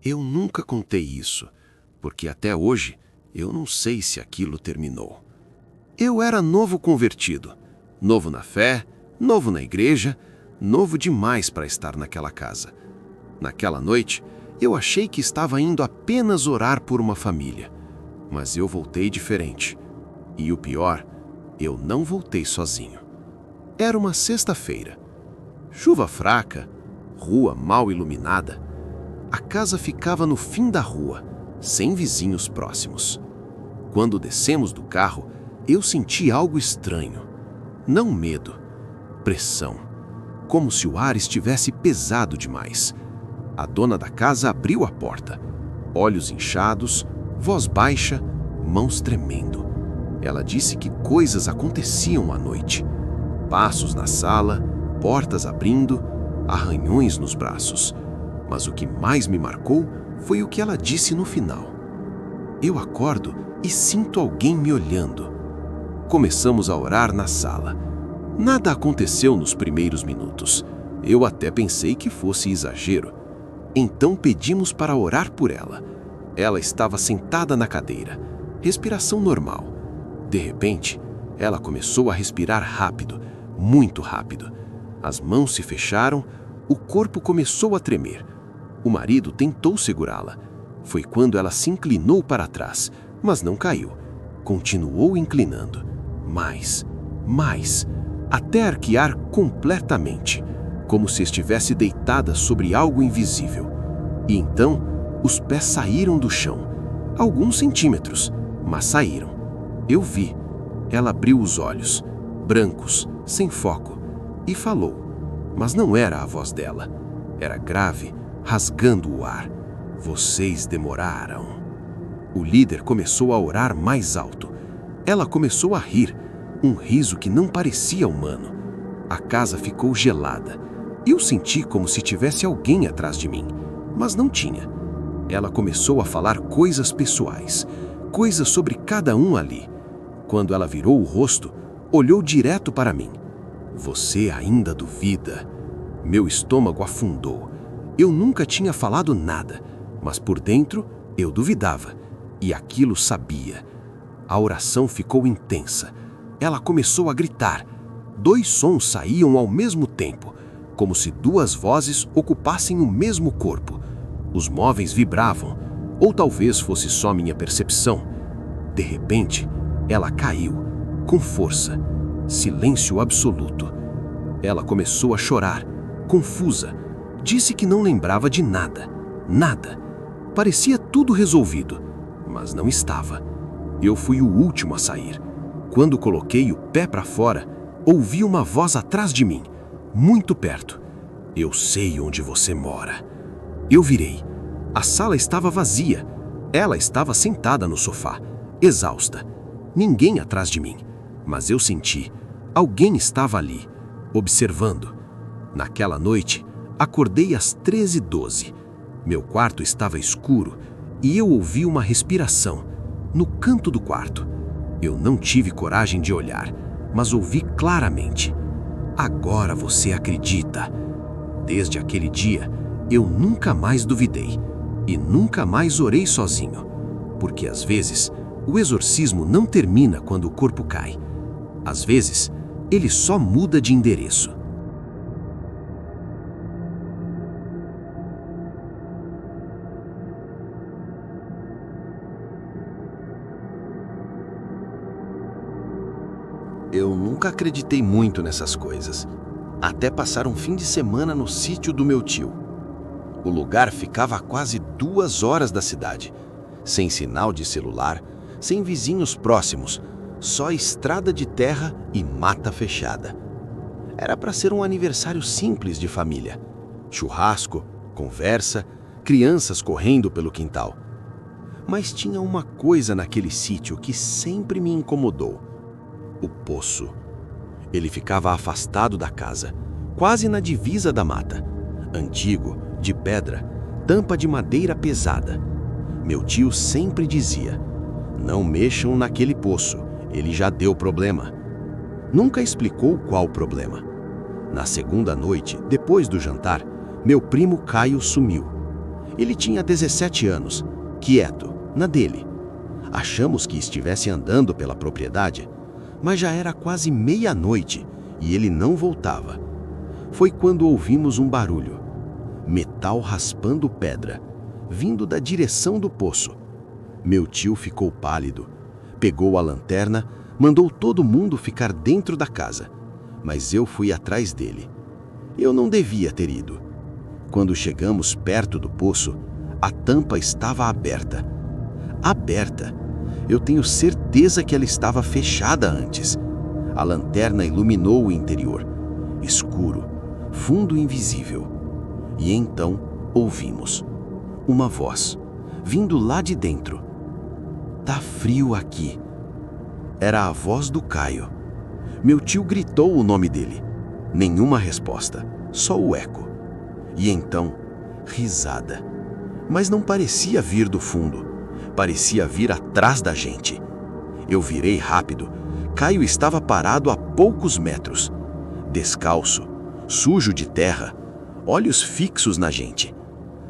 Eu nunca contei isso, porque até hoje eu não sei se aquilo terminou. Eu era novo convertido, novo na fé, novo na igreja, novo demais para estar naquela casa. Naquela noite, eu achei que estava indo apenas orar por uma família, mas eu voltei diferente. E o pior, eu não voltei sozinho. Era uma sexta-feira. Chuva fraca, rua mal iluminada. A casa ficava no fim da rua, sem vizinhos próximos. Quando descemos do carro, eu senti algo estranho. Não medo, pressão. Como se o ar estivesse pesado demais. A dona da casa abriu a porta. Olhos inchados, voz baixa, mãos tremendo. Ela disse que coisas aconteciam à noite. Passos na sala, portas abrindo, arranhões nos braços. Mas o que mais me marcou foi o que ela disse no final. Eu acordo e sinto alguém me olhando. Começamos a orar na sala. Nada aconteceu nos primeiros minutos. Eu até pensei que fosse exagero. Então pedimos para orar por ela. Ela estava sentada na cadeira. Respiração normal. De repente, ela começou a respirar rápido, muito rápido. As mãos se fecharam, o corpo começou a tremer. O marido tentou segurá-la. Foi quando ela se inclinou para trás, mas não caiu. Continuou inclinando. Mais, até arquear completamente, como se estivesse deitada sobre algo invisível. E então, os pés saíram do chão. Alguns centímetros, mas saíram. Eu vi. Ela abriu os olhos, brancos, sem foco, e falou. Mas não era a voz dela. Era grave, rasgando o ar. Vocês demoraram. O líder começou a orar mais alto. Ela começou a rir, um riso que não parecia humano. A casa ficou gelada. Eu senti como se tivesse alguém atrás de mim, mas não tinha. Ela começou a falar coisas pessoais, coisas sobre cada um ali. Quando ela virou o rosto, olhou direto para mim. Você ainda duvida? Meu estômago afundou. Eu nunca tinha falado nada, mas por dentro eu duvidava, e aquilo sabia. A oração ficou intensa. Ela começou a gritar. 2 sons saíam ao mesmo tempo, como se 2 vozes ocupassem o mesmo corpo. Os móveis vibravam, ou talvez fosse só minha percepção. De repente, ela caiu, com força. Silêncio absoluto. Ela começou a chorar, confusa. Disse que não lembrava de nada. Nada. Parecia tudo resolvido, mas não estava. Eu fui o último a sair. Quando coloquei o pé para fora, ouvi uma voz atrás de mim, muito perto. Eu sei onde você mora. Eu virei. A sala estava vazia. Ela estava sentada no sofá, exausta. Ninguém atrás de mim. Mas eu senti. Alguém estava ali, observando. Naquela noite, acordei às 13h12. Meu quarto estava escuro e eu ouvi uma respiração no canto do quarto. Eu não tive coragem de olhar, mas ouvi claramente. Agora você acredita. Desde aquele dia, eu nunca mais duvidei e nunca mais orei sozinho, porque às vezes o exorcismo não termina quando o corpo cai. Às vezes, ele só muda de endereço. Eu nunca acreditei muito nessas coisas, até passar um fim de semana no sítio do meu tio. O lugar ficava a quase 2 horas da cidade, sem sinal de celular, sem vizinhos próximos, só estrada de terra e mata fechada. Era para ser um aniversário simples de família. Churrasco, conversa, crianças correndo pelo quintal. Mas tinha uma coisa naquele sítio que sempre me incomodou. O poço. Ele ficava afastado da casa, quase na divisa da mata. Antigo, de pedra, tampa de madeira pesada. Meu tio sempre dizia: não mexam naquele poço, ele já deu problema. Nunca explicou qual problema. Na segunda noite, depois do jantar, meu primo Caio sumiu. Ele tinha 17 anos, quieto, na dele. Achamos que estivesse andando pela propriedade, mas já era quase meia-noite e ele não voltava. Foi quando ouvimos um barulho. Metal raspando pedra, vindo da direção do poço. Meu tio ficou pálido, pegou a lanterna, mandou todo mundo ficar dentro da casa, mas eu fui atrás dele. Eu não devia ter ido. Quando chegamos perto do poço, a tampa estava aberta. Aberta. Eu tenho certeza que ela estava fechada antes. A lanterna iluminou o interior. Escuro, fundo invisível. E então ouvimos uma voz, vindo lá de dentro. "Tá frio aqui." Era a voz do Caio. Meu tio gritou o nome dele. Nenhuma resposta, só o eco. E então, risada. Mas não parecia vir do fundo. Parecia vir atrás da gente. Eu virei rápido. Caio estava parado a poucos metros. Descalço, sujo de terra, olhos fixos na gente.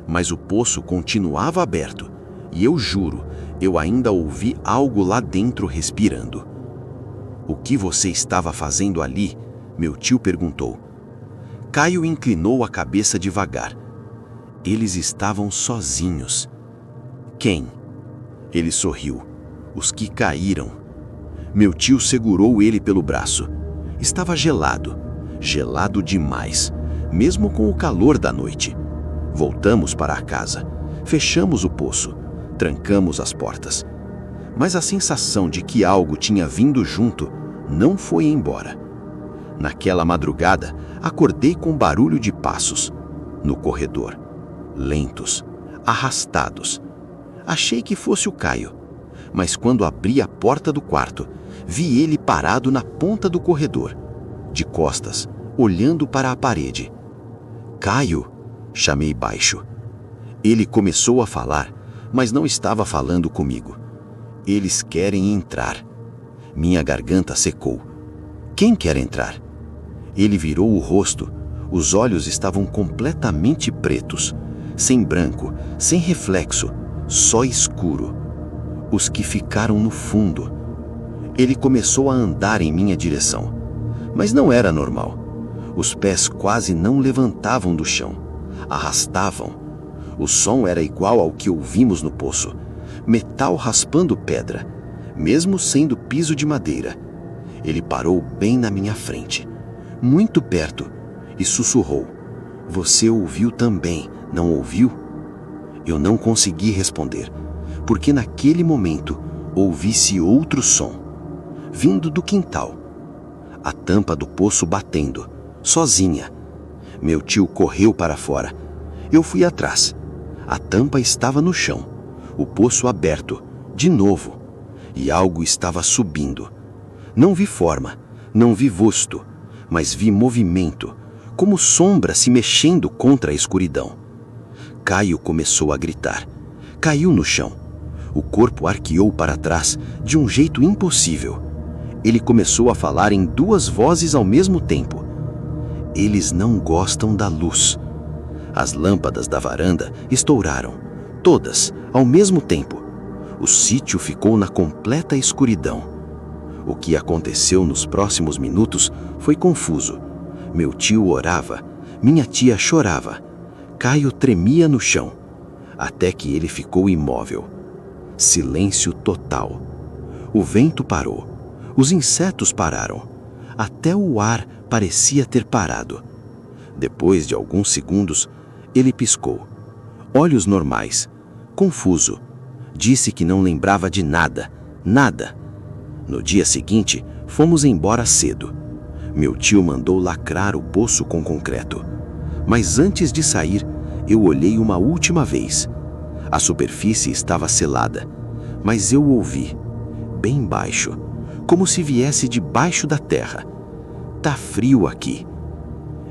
Mas o poço continuava aberto. E eu juro, eu ainda ouvi algo lá dentro respirando. "O que você estava fazendo ali?" meu tio perguntou. Caio inclinou a cabeça devagar. Eles estavam sozinhos. "Quem?" Ele sorriu. "Os que caíram." Meu tio segurou ele pelo braço. Estava gelado, gelado demais, mesmo com o calor da noite. Voltamos para a casa, fechamos o poço, trancamos as portas. Mas a sensação de que algo tinha vindo junto não foi embora. Naquela madrugada, acordei com barulho de passos no corredor, lentos, arrastados. Achei que fosse o Caio, mas quando abri a porta do quarto, vi ele parado na ponta do corredor, de costas, olhando para a parede. "Caio!" chamei baixo. Ele começou a falar, mas não estava falando comigo. "Eles querem entrar." Minha garganta secou. "Quem quer entrar?" Ele virou o rosto. Os olhos estavam completamente pretos, sem branco, sem reflexo, só escuro. "Os que ficaram no fundo." Ele começou a andar em minha direção, mas não era normal. Os pés quase não levantavam do chão, arrastavam. O som era igual ao que ouvimos no poço, metal raspando pedra, mesmo sendo piso de madeira. Ele parou bem na minha frente, muito perto, e sussurrou: "Você ouviu também, não ouviu?" Eu não consegui responder, porque naquele momento ouvi-se outro som, vindo do quintal. A tampa do poço batendo, sozinha. Meu tio correu para fora. Eu fui atrás. A tampa estava no chão, o poço aberto, de novo, e algo estava subindo. Não vi forma, não vi rosto, mas vi movimento, como sombra se mexendo contra a escuridão. Caio começou a gritar. Caiu no chão. O corpo arqueou para trás de um jeito impossível. Ele começou a falar em duas vozes ao mesmo tempo. "Eles não gostam da luz." As lâmpadas da varanda estouraram, todas, ao mesmo tempo. O sítio ficou na completa escuridão. O que aconteceu nos próximos minutos foi confuso. Meu tio orava, minha tia chorava. Caio tremia no chão, até que ele ficou imóvel. Silêncio total. O vento parou, os insetos pararam, até o ar parecia ter parado. Depois de alguns segundos, ele piscou. Olhos normais, confuso. Disse que não lembrava de nada, nada. No dia seguinte, fomos embora cedo. Meu tio mandou lacrar o poço com concreto. Mas antes de sair, eu olhei uma última vez. A superfície estava selada, mas eu ouvi, bem baixo, como se viesse debaixo da terra: "Tá frio aqui."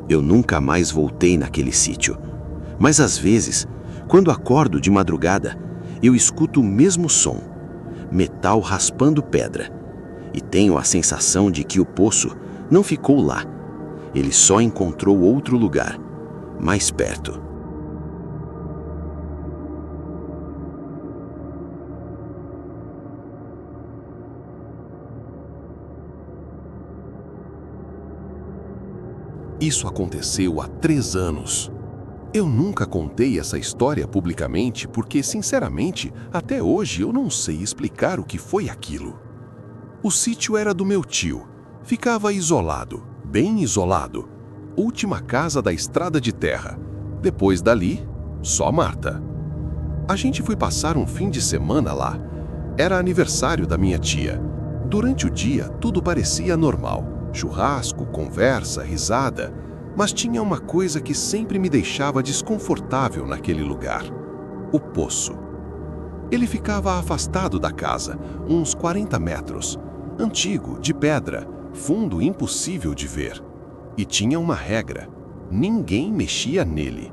Eu nunca mais voltei naquele sítio, mas às vezes, quando acordo de madrugada, eu escuto o mesmo som, metal raspando pedra, e tenho a sensação de que o poço não ficou lá. Ele só encontrou outro lugar, mais perto. Isso aconteceu há 3 anos. Eu nunca contei essa história publicamente porque, sinceramente, até hoje eu não sei explicar o que foi aquilo. O sítio era do meu tio. Ficava isolado, bem isolado. Última casa da estrada de terra. Depois dali, só mata. A gente foi passar um fim de semana lá. Era aniversário da minha tia. Durante o dia, tudo parecia normal. Churrasco, conversa, risada. Mas tinha uma coisa que sempre me deixava desconfortável naquele lugar. O poço. Ele ficava afastado da casa, uns 40 metros. Antigo, de pedra, fundo impossível de ver. E tinha uma regra: ninguém mexia nele.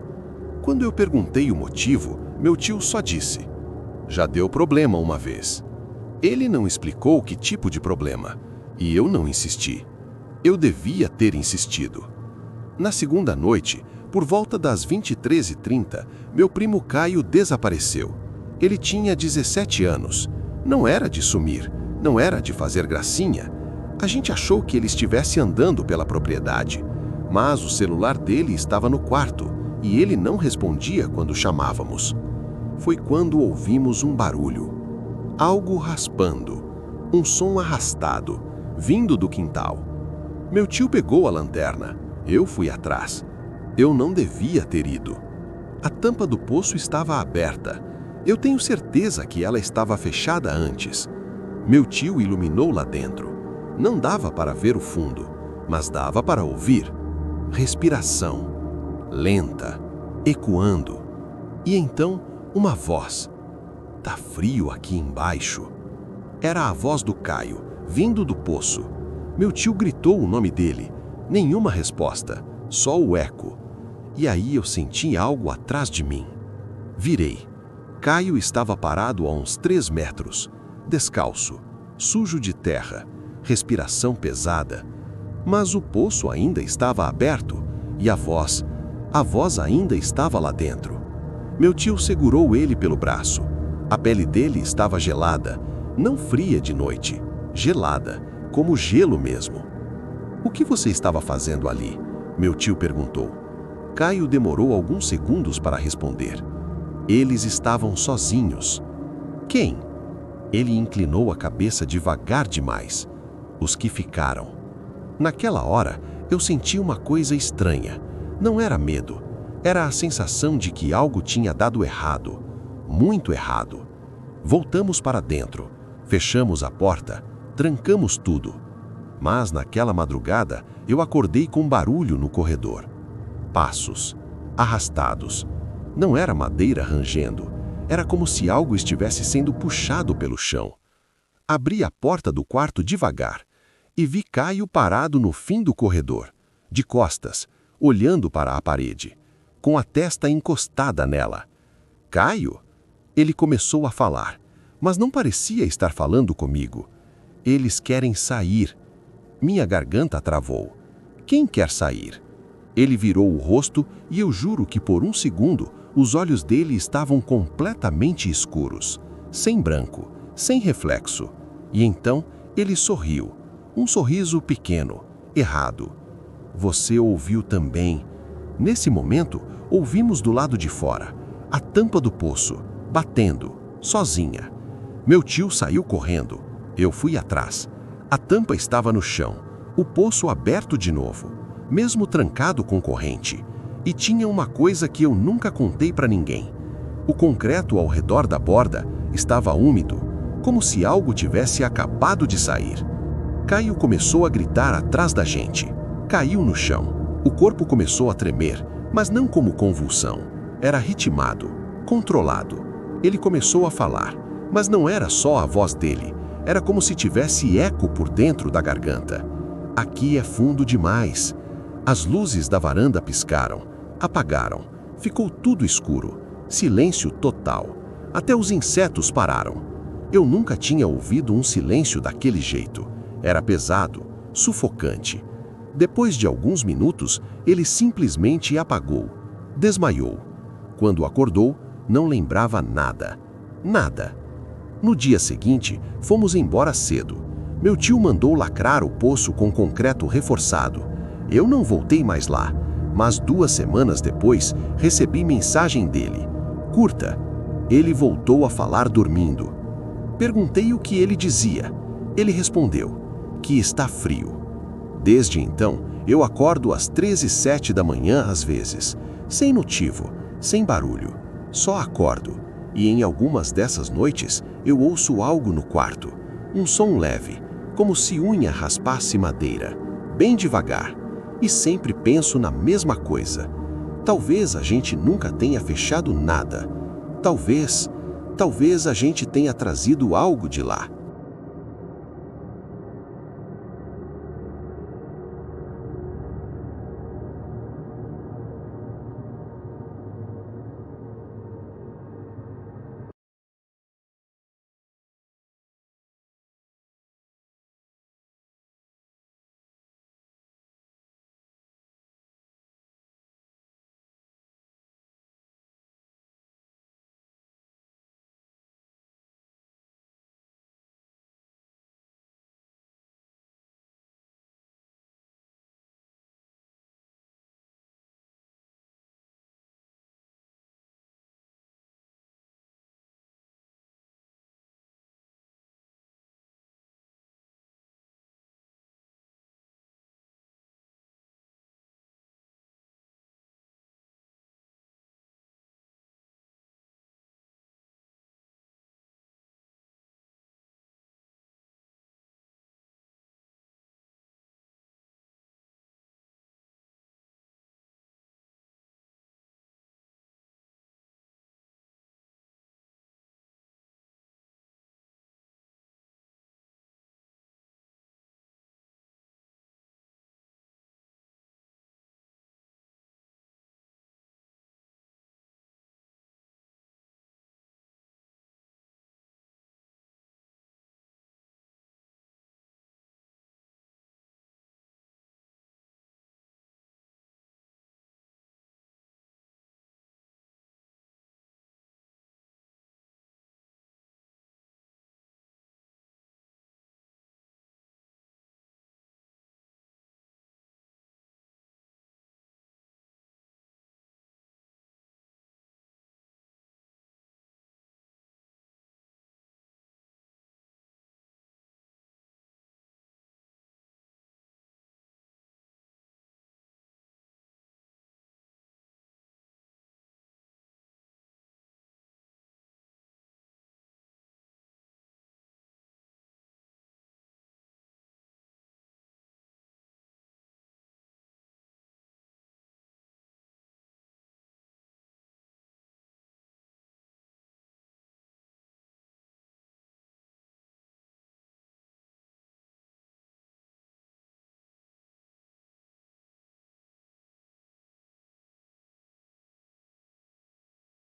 Quando eu perguntei o motivo, meu tio só disse: já deu problema uma vez. Ele não explicou que tipo de problema, e eu não insisti. Eu devia ter insistido. Na segunda noite, por volta das 23h30, meu primo Caio desapareceu. Ele tinha 17 anos. Não era de sumir, não era de fazer gracinha. A gente achou que ele estivesse andando pela propriedade, mas o celular dele estava no quarto e ele não respondia quando chamávamos. Foi quando ouvimos um barulho. Algo raspando, um som arrastado, vindo do quintal. Meu tio pegou a lanterna. Eu fui atrás. Eu não devia ter ido. A tampa do poço estava aberta. Eu tenho certeza que ela estava fechada antes. Meu tio iluminou lá dentro. Não dava para ver o fundo, mas dava para ouvir. Respiração. Lenta, ecoando. E então, uma voz. Tá frio aqui embaixo. Era a voz do Caio, vindo do poço. Meu tio gritou o nome dele. Nenhuma resposta, só o eco. E aí eu senti algo atrás de mim. Virei. Caio estava parado a uns 3 metros, descalço, sujo de terra, respiração pesada. Mas o poço ainda estava aberto e a voz ainda estava lá dentro. Meu tio segurou ele pelo braço. A pele dele estava gelada, não fria de noite, gelada, como gelo mesmo. O que você estava fazendo ali? Meu tio perguntou. Caio demorou alguns segundos para responder. Eles estavam sozinhos. Quem? Ele inclinou a cabeça devagar demais. Os que ficaram. Naquela hora, eu senti uma coisa estranha. Não era medo. Era a sensação de que algo tinha dado errado. Muito errado. Voltamos para dentro. Fechamos a porta. Trancamos tudo. Mas naquela madrugada, eu acordei com barulho no corredor. Passos. Arrastados. Não era madeira rangendo. Era como se algo estivesse sendo puxado pelo chão. Abri a porta do quarto devagar e vi Caio parado no fim do corredor, de costas, olhando para a parede, com a testa encostada nela. Caio? Ele começou a falar, mas não parecia estar falando comigo. Eles querem sair. Minha garganta travou. Quem quer sair? Ele virou o rosto e eu juro que por um segundo os olhos dele estavam completamente escuros, sem branco, sem reflexo. E então ele sorriu, um sorriso pequeno, errado. Você ouviu também. Nesse momento, ouvimos do lado de fora, a tampa do poço, batendo, sozinha. Meu tio saiu correndo. Eu fui atrás. A tampa estava no chão, o poço aberto de novo, mesmo trancado com corrente. E tinha uma coisa que eu nunca contei para ninguém. O concreto ao redor da borda estava úmido, como se algo tivesse acabado de sair. Caio começou a gritar atrás da gente. Caiu no chão. O corpo começou a tremer, mas não como convulsão. Era ritmado, controlado. Ele começou a falar, mas não era só a voz dele. Era como se tivesse eco por dentro da garganta. Aqui é fundo demais. As luzes da varanda piscaram, apagaram. Ficou tudo escuro, silêncio total. Até os insetos pararam. Eu nunca tinha ouvido um silêncio daquele jeito. Era pesado, sufocante. Depois de alguns minutos, ele simplesmente apagou, desmaiou. Quando acordou, não lembrava nada. Nada. No dia seguinte, fomos embora cedo. Meu tio mandou lacrar o poço com concreto reforçado. Eu não voltei mais lá, mas 2 semanas depois recebi mensagem dele. Curta. Ele voltou a falar dormindo. Perguntei o que ele dizia. Ele respondeu que está frio. Desde então, eu acordo às 13h07 da manhã às vezes, sem motivo, sem barulho. Só acordo, e em algumas dessas noites eu ouço algo no quarto, um som leve, como se unha raspasse madeira, bem devagar, e sempre penso na mesma coisa. Talvez a gente nunca tenha fechado nada. Talvez a gente tenha trazido algo de lá.